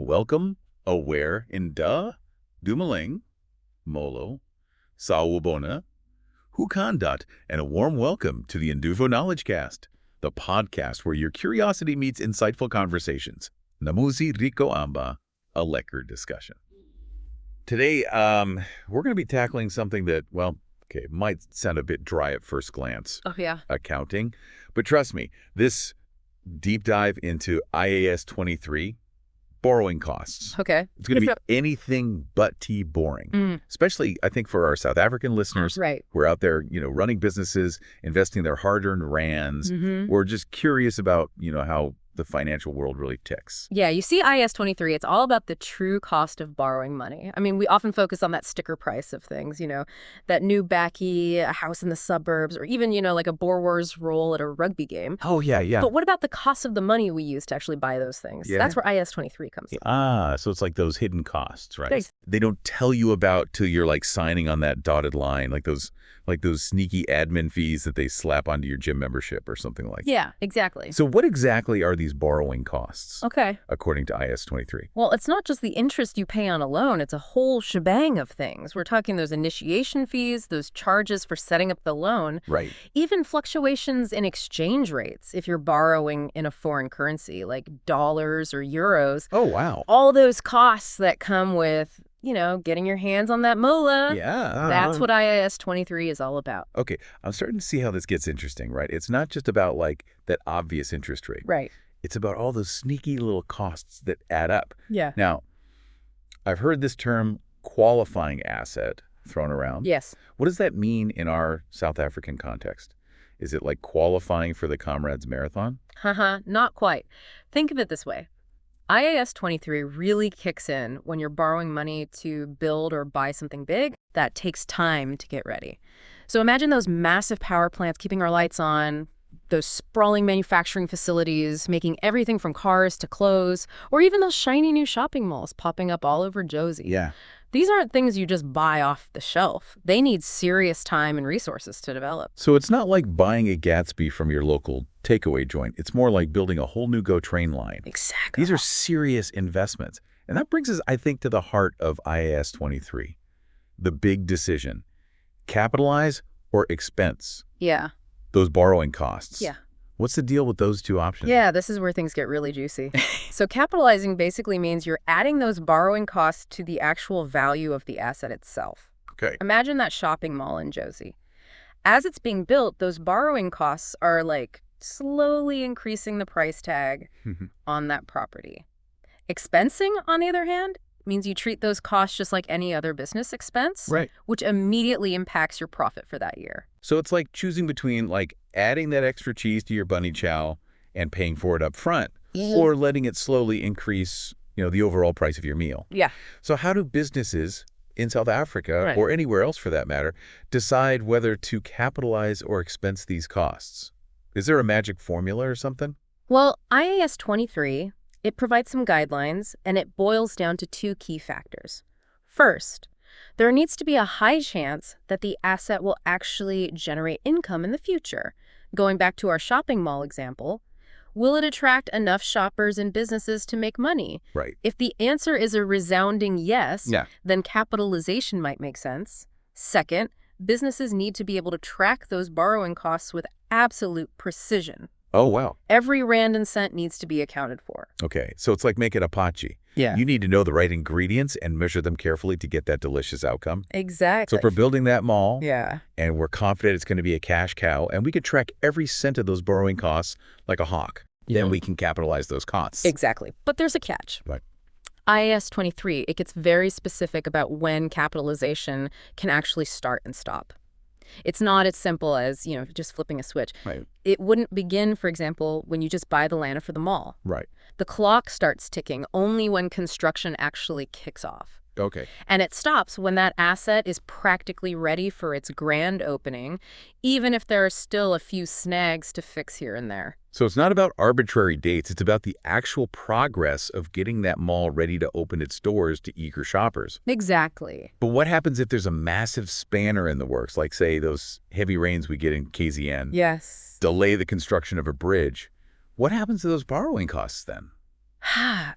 Welcome, aware, inda, dumaling, molo, sawubona, hukandat, and a warm welcome to the Indufo Knowledge Cast, the podcast where your curiosity meets insightful conversations. Namuzi Rico Amba, a lekker discussion. Today, we're going to be tackling something that, well, okay, might sound a bit dry at first glance. Oh, yeah. Accounting. But trust me, this deep dive into IAS 23, borrowing costs. Okay. It's going to be anything but boring, especially, I think, for our South African listeners. Right. Who are out there, running businesses, investing their hard-earned rands. We're just curious about, how the financial world really ticks. Yeah, you see IAS 23, it's all about the true cost of borrowing money. I mean, we often focus on that sticker price of things, that new baccy, a house in the suburbs, or even, like a borrower's role at a rugby game. Oh, yeah, yeah. But what about the cost of the money we use to actually buy those things? Yeah. That's where IAS 23 comes in. Ah, so it's like those hidden costs, right? They don't tell you about till you're like signing on that dotted line, like those sneaky admin fees that they slap onto your gym membership or something like that. Yeah, exactly. So what exactly are these borrowing costs? Okay. According to IAS 23. Well, it's not just the interest you pay on a loan, it's a whole shebang of things. We're talking those initiation fees, those charges for setting up the loan. Right. Even fluctuations in exchange rates if you're borrowing in a foreign currency like dollars or euros. Oh, wow. All those costs that come with, getting your hands on that moolah. Yeah. That's what IAS 23 is all about. Okay. I'm starting to see how this gets interesting, right? It's not just about like that obvious interest rate. Right. It's about all those sneaky little costs that add up. Yeah. Now, I've heard this term qualifying asset thrown around. Yes. What does that mean in our South African context? Is it like qualifying for the Comrades Marathon? Not quite. Think of it this way. IAS 23 really kicks in when you're borrowing money to build or buy something big that takes time to get ready. So imagine those massive power plants keeping our lights on, those sprawling manufacturing facilities making everything from cars to clothes, or even those shiny new shopping malls popping up all over Josie. Yeah. These aren't things you just buy off the shelf. They need serious time and resources to develop. So it's not like buying a Gatsby from your local takeaway joint. It's more like building a whole new GO train line. Exactly. These are serious investments. And that brings us, I think, to the heart of IAS 23. The big decision. Capitalize or expense? Yeah. Those borrowing costs. Yeah. What's the deal with those two options? Yeah, this is where things get really juicy. So capitalizing basically means you're adding those borrowing costs to the actual value of the asset itself. Okay. Imagine that shopping mall in Josie. As it's being built, those borrowing costs are like slowly increasing the price tag on that property. Expensing, on the other hand, means you treat those costs just like any other business expense, right, which immediately impacts your profit for that year. So it's like choosing between like adding that extra cheese to your bunny chow and paying for it up front, or letting it slowly increase, the overall price of your meal. Yeah. So how do businesses in South Africa, or anywhere else for that matter, decide whether to capitalize or expense these costs? Is there a magic formula or something? Well, IAS 23, it provides some guidelines, and it boils down to two key factors. First, there needs to be a high chance that the asset will actually generate income in the future. Going back to our shopping mall example, will it attract enough shoppers and businesses to make money? Right. If the answer is a resounding yes, then capitalization might make sense. Second, businesses need to be able to track those borrowing costs with absolute precision. Oh, wow. Every rand and cent needs to be accounted for. Okay, so it's like making a pachi. Yeah. You need to know the right ingredients and measure them carefully to get that delicious outcome. Exactly. So if we're building that mall, yeah, and we're confident it's going to be a cash cow, and we could track every cent of those borrowing costs like a hawk, then we can capitalize those costs. Exactly. But there's a catch. Right. IAS 23, it gets very specific about when capitalization can actually start and stop. It's not as simple as, just flipping a switch. Right. It wouldn't begin, for example, when you just buy the land for the mall. Right. The clock starts ticking only when construction actually kicks off. Okay. And it stops when that asset is practically ready for its grand opening, even if there are still a few snags to fix here and there. So it's not about arbitrary dates. It's about the actual progress of getting that mall ready to open its doors to eager shoppers. Exactly. But what happens if there's a massive spanner in the works, like, say, those heavy rains we get in KZN? Yes. Delay the construction of a bridge. What happens to those borrowing costs then?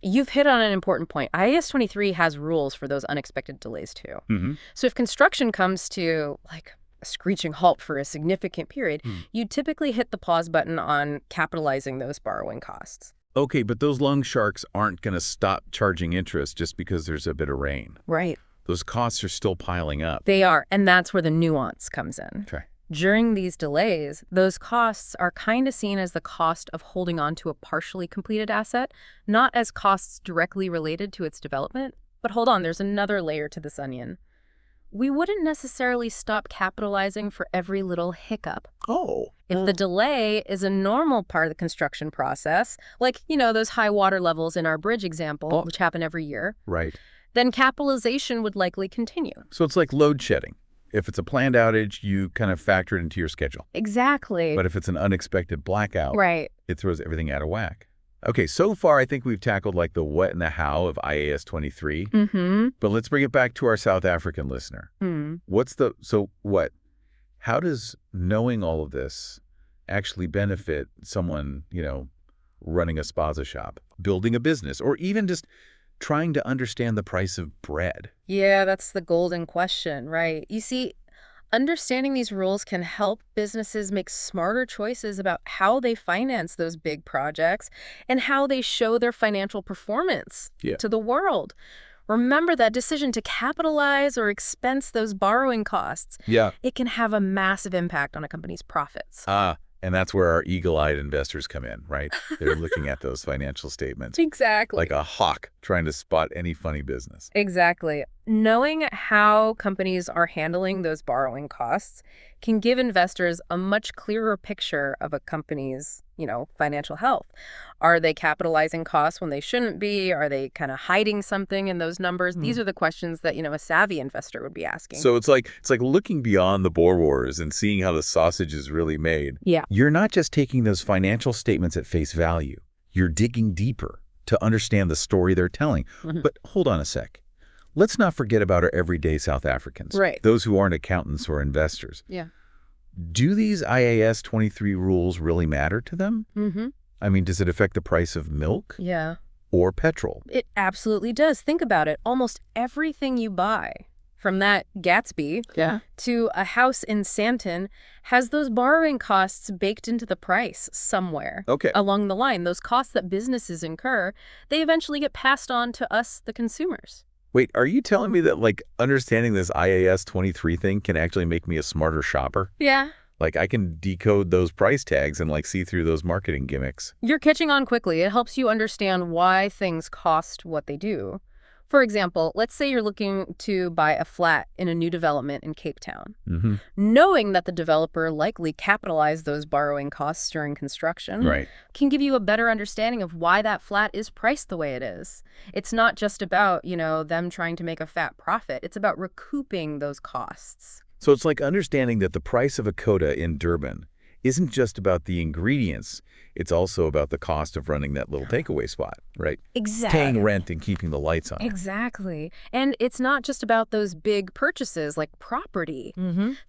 You've hit on an important point. IAS 23 has rules for those unexpected delays too. Mm-hmm. So if construction comes to like a screeching halt for a significant period, you typically hit the pause button on capitalizing those borrowing costs. Okay, but those loan sharks aren't going to stop charging interest just because there's a bit of rain. Right. Those costs are still piling up. They are, and that's where the nuance comes in. Okay. During these delays, those costs are kind of seen as the cost of holding on to a partially completed asset, not as costs directly related to its development. But hold on, there's another layer to this onion. We wouldn't necessarily stop capitalizing for every little hiccup. Oh. If the delay is a normal part of the construction process, like, those high water levels in our bridge example, which happen every year, Right. then capitalization would likely continue. So it's like load shedding. If it's a planned outage, you kind of factor it into your schedule. Exactly. But if it's an unexpected blackout, Right. it throws everything out of whack. Okay, so far I think we've tackled like the what and the how of IAS 23. Mm-hmm. But let's bring it back to our South African listener. How does knowing all of this actually benefit someone, running a spaza shop, building a business, or even just trying to understand the price of bread? Yeah, that's the golden question, right? You see, understanding these rules can help businesses make smarter choices about how they finance those big projects and how they show their financial performance to the world. Remember that decision to capitalize or expense those borrowing costs. Yeah. It can have a massive impact on a company's profits. And that's where our eagle-eyed investors come in, right? They're looking at those financial statements. Exactly. Like a hawk trying to spot any funny business. Exactly. Knowing how companies are handling those borrowing costs can give investors a much clearer picture of a company's, financial health. Are they capitalizing costs when they shouldn't be? Are they kind of hiding something in those numbers? These are the questions that, a savvy investor would be asking. So it's like looking beyond the Boer Wars and seeing how the sausage is really made. Yeah. You're not just taking those financial statements at face value. You're digging deeper to understand the story they're telling. But hold on a sec. Let's not forget about our everyday South Africans. Right. Those who aren't accountants or investors. Yeah. Do these IAS 23 rules really matter to them? Mm-hmm. I mean, does it affect the price of milk? Yeah. Or petrol? It absolutely does. Think about it. Almost everything you buy, from that Gatsby to a house in Sandton, has those borrowing costs baked into the price somewhere. Okay. Along the line, those costs that businesses incur, they eventually get passed on to us, the consumers. Wait, are you telling me that, understanding this IAS 23 thing can actually make me a smarter shopper? Yeah. Like, I can decode those price tags and, see through those marketing gimmicks. You're catching on quickly. It helps you understand why things cost what they do. For example, let's say you're looking to buy a flat in a new development in Cape Town. Mm-hmm. Knowing that the developer likely capitalized those borrowing costs during construction can give you a better understanding of why that flat is priced the way it is. It's not just about, them trying to make a fat profit. It's about recouping those costs. So it's like understanding that the price of a coda in Durban isn't just about the ingredients. It's also about the cost of running that little takeaway spot, right? Exactly. Paying rent and keeping the lights on. Exactly. And it's not just about those big purchases like property.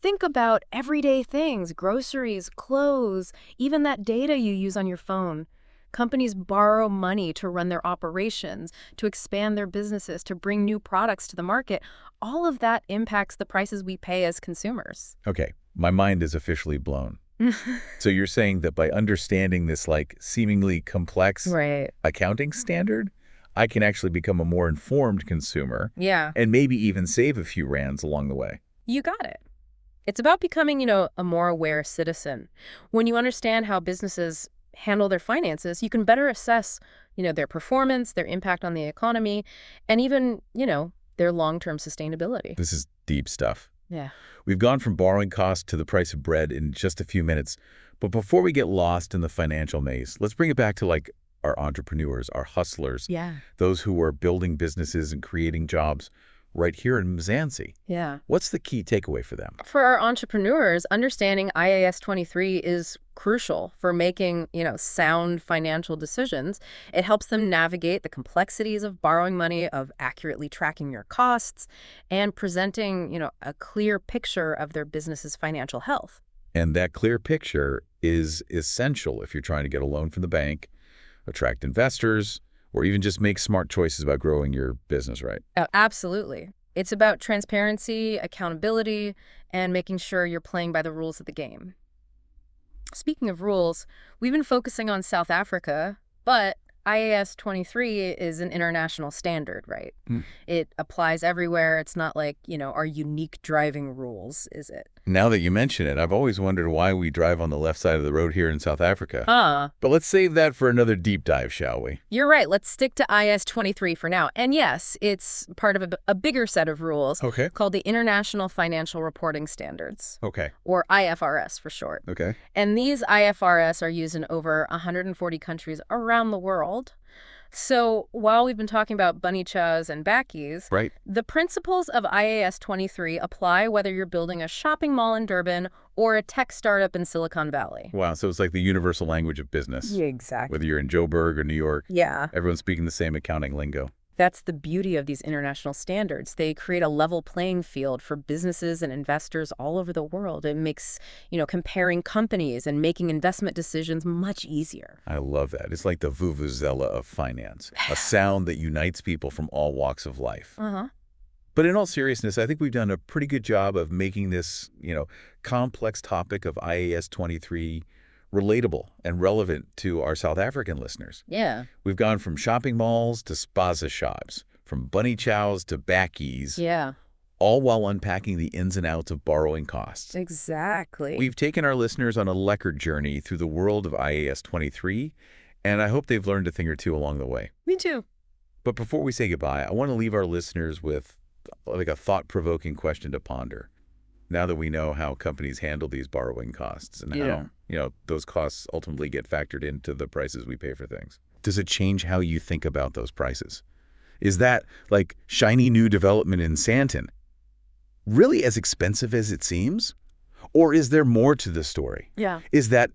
Think about everyday things, groceries, clothes, even that data you use on your phone. Companies borrow money to run their operations, to expand their businesses, to bring new products to the market. All of that impacts the prices we pay as consumers. Okay, my mind is officially blown. So you're saying that by understanding this seemingly complex accounting standard, I can actually become a more informed consumer. Yeah. And maybe even save a few rands along the way. You got it. It's about becoming, a more aware citizen. When you understand how businesses handle their finances, you can better assess, their performance, their impact on the economy, and even, their long-term sustainability. This is deep stuff. Yeah. We've gone from borrowing costs to the price of bread in just a few minutes. But before we get lost in the financial maze, let's bring it back to our entrepreneurs, our hustlers, those who are building businesses and creating jobs right here in Mzansi. Yeah. What's the key takeaway for them? For our entrepreneurs, understanding IAS 23 is crucial for making, sound financial decisions. It helps them navigate the complexities of borrowing money, of accurately tracking your costs, and presenting, a clear picture of their business's financial health. And that clear picture is essential if you're trying to get a loan from the bank, attract investors, or even just make smart choices about growing your business, right? Absolutely. It's about transparency, accountability, and making sure you're playing by the rules of the game. Speaking of rules, we've been focusing on South Africa, but IAS 23 is an international standard, right? Hmm. It applies everywhere. It's not like, our unique driving rules, is it? Now that you mention it, I've always wondered why we drive on the left side of the road here in South Africa. But let's save that for another deep dive, shall we? You're right. Let's stick to IAS 23 for now. And yes, it's part of a bigger set of rules called the International Financial Reporting Standards, or IFRS for short. And these IFRS are used in over 140 countries around the world. So while we've been talking about bunny chows and backies, the principles of IAS 23 apply whether you're building a shopping mall in Durban or a tech startup in Silicon Valley. Wow, so it's like the universal language of business. Yeah, exactly. Whether you're in Joburg or New York, everyone's speaking the same accounting lingo. That's the beauty of these international standards. They create a level playing field for businesses and investors all over the world. It makes, comparing companies and making investment decisions much easier. I love that. It's like the vuvuzela of finance, a sound that unites people from all walks of life. But in all seriousness, I think we've done a pretty good job of making this, complex topic of IAS 23 relatable and relevant to our South African listeners. Yeah. We've gone from shopping malls to spaza shops, from bunny chows to backies. Yeah. All while unpacking the ins and outs of borrowing costs. Exactly. We've taken our listeners on a leopard journey through the world of IAS 23, and I hope they've learned a thing or two along the way. Me too. But before we say goodbye, I want to leave our listeners with like a thought-provoking question to ponder. Now that we know how companies handle these borrowing costs and how, those costs ultimately get factored into the prices we pay for things, does it change how you think about those prices? Is that, like, shiny new development in Sandton really as expensive as it seems? Or is there more to the story? Yeah. Is that,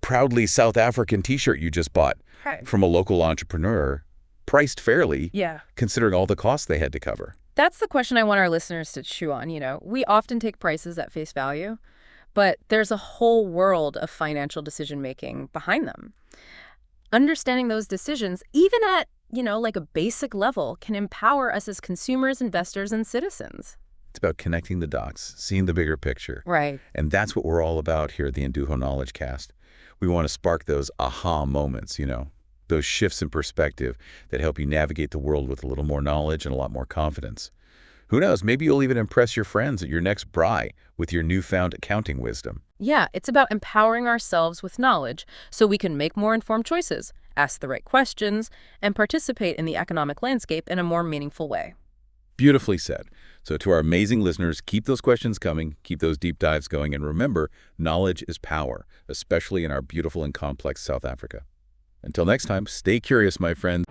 proudly South African T-shirt you just bought from a local entrepreneur priced fairly, considering all the costs they had to cover? That's the question I want our listeners to chew on. We often take prices at face value, but there's a whole world of financial decision-making behind them. Understanding those decisions, even at, like a basic level, can empower us as consumers, investors, and citizens. It's about connecting the dots, seeing the bigger picture. Right. And that's what we're all about here at the Induho Knowledge Cast. We want to spark those aha moments, those shifts in perspective that help you navigate the world with a little more knowledge and a lot more confidence. Who knows, maybe you'll even impress your friends at your next braai with your newfound accounting wisdom. Yeah, it's about empowering ourselves with knowledge so we can make more informed choices, ask the right questions, and participate in the economic landscape in a more meaningful way. Beautifully said. So to our amazing listeners, keep those questions coming, keep those deep dives going, and remember, knowledge is power, especially in our beautiful and complex South Africa. Until next time, stay curious, my friends.